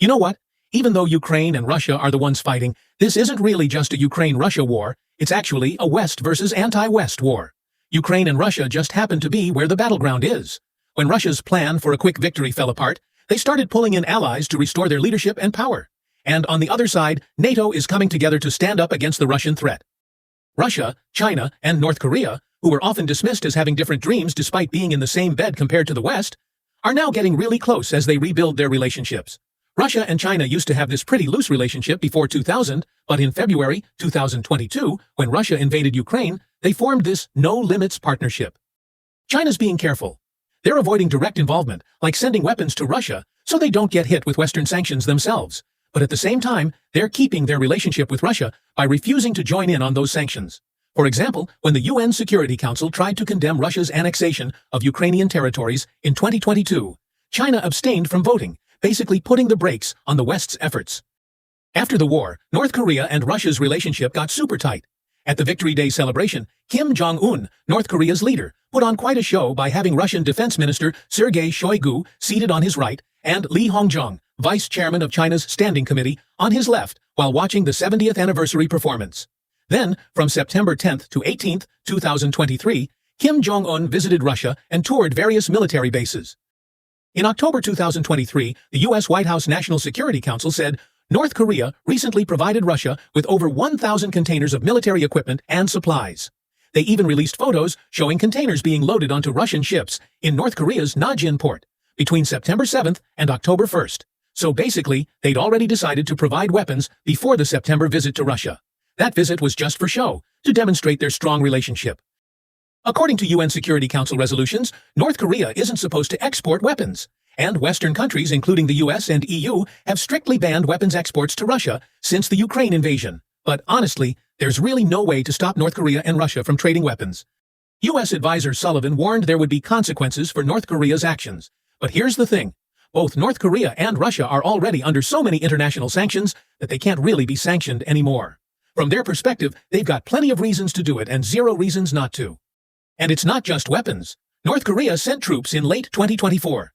You know what? Even though Ukraine and Russia are the ones fighting, this isn't really just a Ukraine-Russia war, it's actually a West versus anti-West war. Ukraine and Russia just happen to be where the battleground is. When Russia's plan for a quick victory fell apart, they started pulling in allies to restore their leadership and power. And on the other side, NATO is coming together to stand up against the Russian threat. Russia, China, and North Korea, who were often dismissed as having different dreams despite being in the same bed compared to the West, are now getting really close as they rebuild their relationships. Russia and China used to have this pretty loose relationship before 2000, but in February 2022, when Russia invaded Ukraine, they formed this no-limits partnership. China's being careful. They're avoiding direct involvement, like sending weapons to Russia, so they don't get hit with Western sanctions themselves. But at the same time, they're keeping their relationship with Russia by refusing to join in on those sanctions. For example, when the UN Security Council tried to condemn Russia's annexation of Ukrainian territories in 2022, China abstained from voting, basically putting the brakes on the West's efforts. After the war, North Korea and Russia's relationship got super tight. At the Victory Day celebration, Kim Jong-un, North Korea's leader, put on quite a show by having Russian Defense Minister Sergei Shoigu seated on his right and Li Hongzhang, Vice Chairman of China's Standing Committee, on his left while watching the 70th anniversary performance. Then, from September 10th to 18th, 2023, Kim Jong-un visited Russia and toured various military bases. In October 2023, the U.S. White House National Security Council said North Korea recently provided Russia with over 1,000 containers of military equipment and supplies. They even released photos showing containers being loaded onto Russian ships in North Korea's Najin port between September 7th and October 1st. So basically, they'd already decided to provide weapons before the September visit to Russia. That visit was just for show, to demonstrate their strong relationship. According to UN Security Council resolutions, North Korea isn't supposed to export weapons. And Western countries, including the US and EU, have strictly banned weapons exports to Russia since the Ukraine invasion. But honestly, there's really no way to stop North Korea and Russia from trading weapons. US Advisor Sullivan warned there would be consequences for North Korea's actions. But here's the thing. Both North Korea and Russia are already under so many international sanctions that they can't really be sanctioned anymore. From their perspective, they've got plenty of reasons to do it and zero reasons not to. And it's not just weapons. North Korea sent troops in late 2024.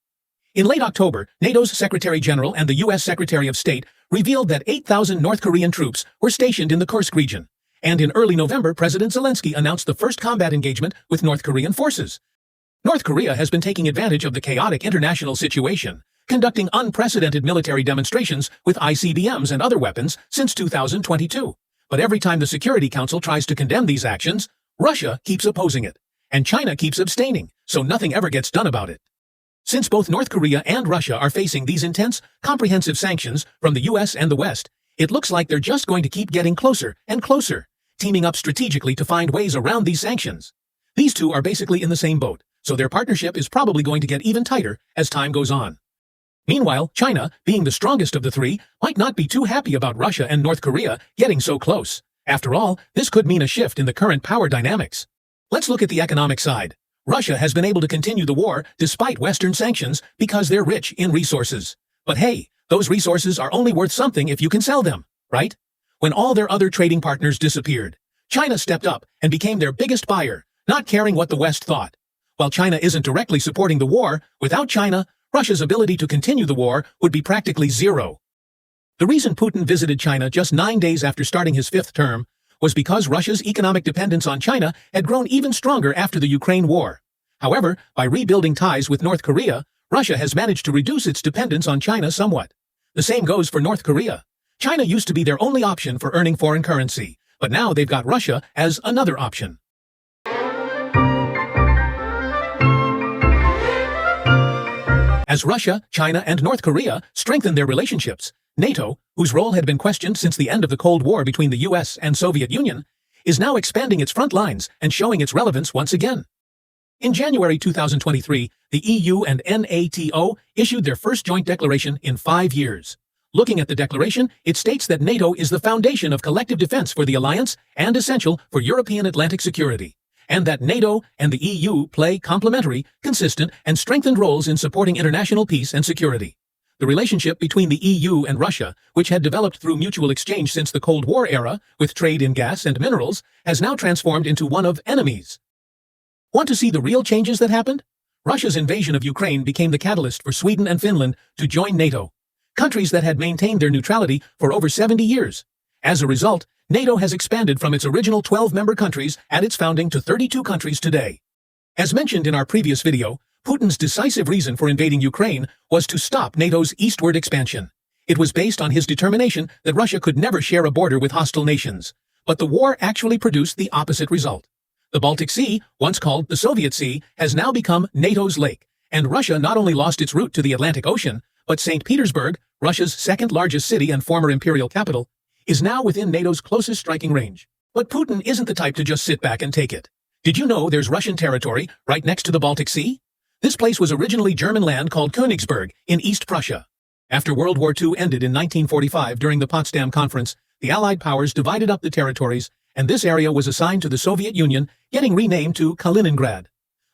In late October, NATO's Secretary General and the U.S. Secretary of State revealed that 8,000 North Korean troops were stationed in the Kursk region. And in early November, President Zelensky announced the first combat engagement with North Korean forces. North Korea has been taking advantage of the chaotic international situation, conducting unprecedented military demonstrations with ICBMs and other weapons since 2022. But every time the Security Council tries to condemn these actions, Russia keeps opposing it. And China keeps abstaining, so nothing ever gets done about it. Since both North Korea and Russia are facing these intense, comprehensive sanctions from the US and the West, it looks like they're just going to keep getting closer and closer, teaming up strategically to find ways around these sanctions. These two are basically in the same boat, so their partnership is probably going to get even tighter as time goes on. Meanwhile, China, being the strongest of the three, might not be too happy about Russia and North Korea getting so close. After all, this could mean a shift in the current power dynamics. Let's look at the economic side. Russia has been able to continue the war despite Western sanctions because they're rich in resources. But hey, those resources are only worth something if you can sell them, right? When all their other trading partners disappeared, China stepped up and became their biggest buyer, not caring what the West thought. While China isn't directly supporting the war, without China, Russia's ability to continue the war would be practically zero. The reason Putin visited China just 9 days after starting his 5th term was because Russia's economic dependence on China had grown even stronger after the Ukraine war. However, by rebuilding ties with North Korea, Russia has managed to reduce its dependence on China somewhat. The same goes for North Korea. China used to be their only option for earning foreign currency, but now they've got Russia as another option. As Russia, China, and North Korea strengthen their relationships, NATO, whose role had been questioned since the end of the Cold War between the US and Soviet Union, is now expanding its front lines and showing its relevance once again. In January 2023, the EU and NATO issued their first joint declaration in 5 years. Looking at the declaration, it states that NATO is the foundation of collective defense for the alliance and essential for European Atlantic security, and that NATO and the EU play complementary, consistent, and strengthened roles in supporting international peace and security. The relationship between the EU and Russia, which had developed through mutual exchange since the Cold War era, with trade in gas and minerals, has now transformed into one of enemies. Want to see the real changes that happened? Russia's invasion of Ukraine became the catalyst for Sweden and Finland to join NATO. countries that had maintained their neutrality for over 70 years. As a result, NATO has expanded from its original 12-member countries at its founding to 32 countries today. As mentioned in our previous video, Putin's decisive reason for invading Ukraine was to stop NATO's eastward expansion. It was based on his determination that Russia could never share a border with hostile nations. But the war actually produced the opposite result. The Baltic Sea, once called the Soviet Sea, has now become NATO's lake, and Russia not only lost its route to the Atlantic Ocean, but St. Petersburg, Russia's second-largest city and former imperial capital, is now within NATO's closest striking range. But Putin isn't the type to just sit back and take it. Did you know there's Russian territory right next to the Baltic Sea? This place was originally German land called Königsberg in East Prussia. After World War II ended in 1945 during the Potsdam Conference, the Allied powers divided up the territories, and this area was assigned to the Soviet Union, getting renamed to Kaliningrad.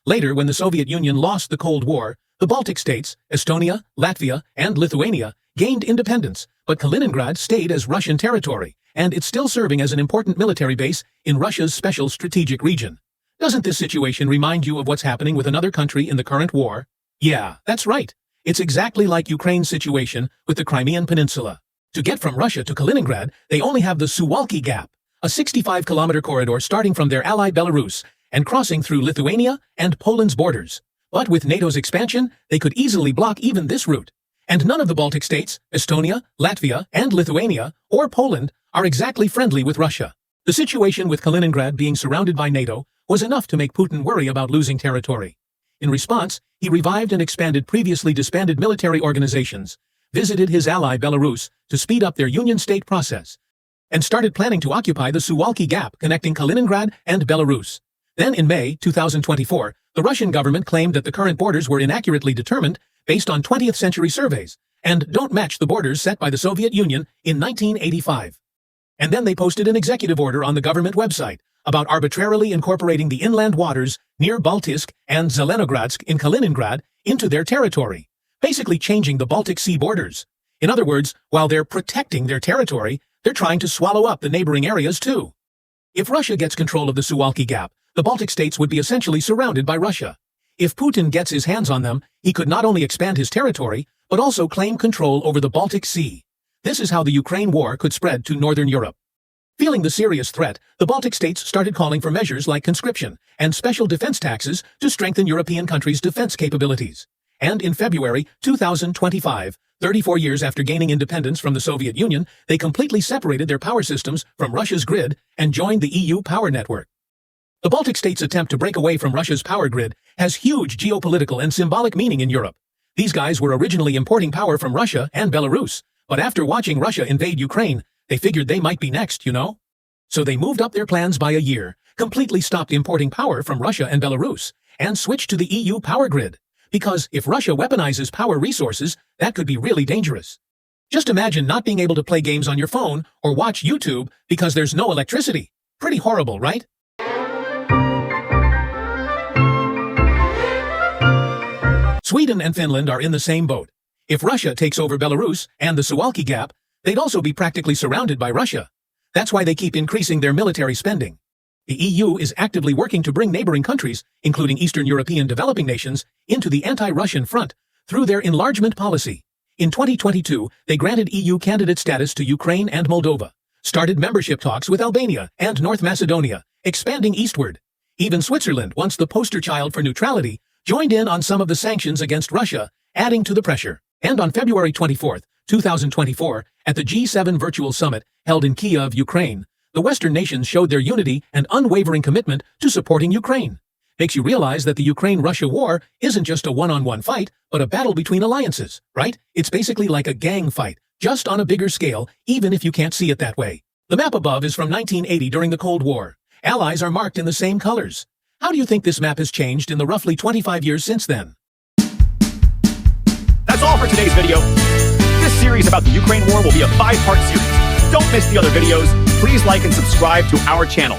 Later, when the Soviet Union lost the Cold War, the Baltic states, Estonia, Latvia, and Lithuania, gained independence, but Kaliningrad stayed as Russian territory, and it's still serving as an important military base in Russia's special strategic region. Doesn't this situation remind you of what's happening with another country in the current war? Yeah, that's right. It's exactly like Ukraine's situation with the Crimean Peninsula. To get from Russia to Kaliningrad, they only have the Suwalki Gap, a 65-kilometer corridor starting from their ally Belarus and crossing through Lithuania and Poland's borders. But with NATO's expansion, they could easily block even this route. And none of the Baltic states, Estonia, Latvia, and Lithuania, or Poland, are exactly friendly with Russia. The situation with Kaliningrad being surrounded by NATO was enough to make Putin worry about losing territory. In response, he revived and expanded previously disbanded military organizations, visited his ally Belarus to speed up their union state process, and started planning to occupy the Suwalki Gap connecting Kaliningrad and Belarus. Then in May 2024, the Russian government claimed that the current borders were inaccurately determined based on 20th century surveys and don't match the borders set by the Soviet Union in 1985. And then they posted an executive order on the government website about arbitrarily incorporating the inland waters near Baltijsk and Zelenogradsk in Kaliningrad into their territory, basically changing the Baltic Sea borders. In other words, while they're protecting their territory, they're trying to swallow up the neighboring areas too. If Russia gets control of the Suwalki Gap, the Baltic states would be essentially surrounded by Russia. If Putin gets his hands on them, he could not only expand his territory, but also claim control over the Baltic Sea. This is how the Ukraine war could spread to Northern Europe. Feeling the serious threat, the Baltic states started calling for measures like conscription and special defense taxes to strengthen European countries' defense capabilities. And in February 2025, 34 years after gaining independence from the Soviet Union, they completely separated their power systems from Russia's grid and joined the EU power network. The Baltic states' attempt to break away from Russia's power grid has huge geopolitical and symbolic meaning in Europe. These guys were originally importing power from Russia and Belarus, but after watching Russia invade Ukraine, they figured they might be next, you know? So they moved up their plans by a year, completely stopped importing power from Russia and Belarus, and switched to the EU power grid. Because if Russia weaponizes power resources, that could be really dangerous. Just imagine not being able to play games on your phone or watch YouTube because there's no electricity. Pretty horrible, right? Sweden and Finland are in the same boat. If Russia takes over Belarus and the Suwalki Gap, they'd also be practically surrounded by Russia. That's why they keep increasing their military spending. The EU is actively working to bring neighboring countries, including Eastern European developing nations, into the anti-Russian front through their enlargement policy. In 2022, they granted EU candidate status to Ukraine and Moldova, started membership talks with Albania and North Macedonia, expanding eastward. Even Switzerland, once the poster child for neutrality, joined in on some of the sanctions against Russia, adding to the pressure. And on February 24, 2024, at the G7 virtual summit held in Kyiv, Ukraine, the Western nations showed their unity and unwavering commitment to supporting Ukraine. Makes you realize that the Ukraine-Russia war isn't just a one-on-one fight, but a battle between alliances, right? It's basically like a gang fight, just on a bigger scale, even if you can't see it that way. The map above is from 1980 during the Cold War. Allies are marked in the same colors. How do you think this map has changed in the roughly 25 years since then? That's all for today's video. This series about the Ukraine war will be a 5-part series. Don't miss the other videos. Please like and subscribe to our channel.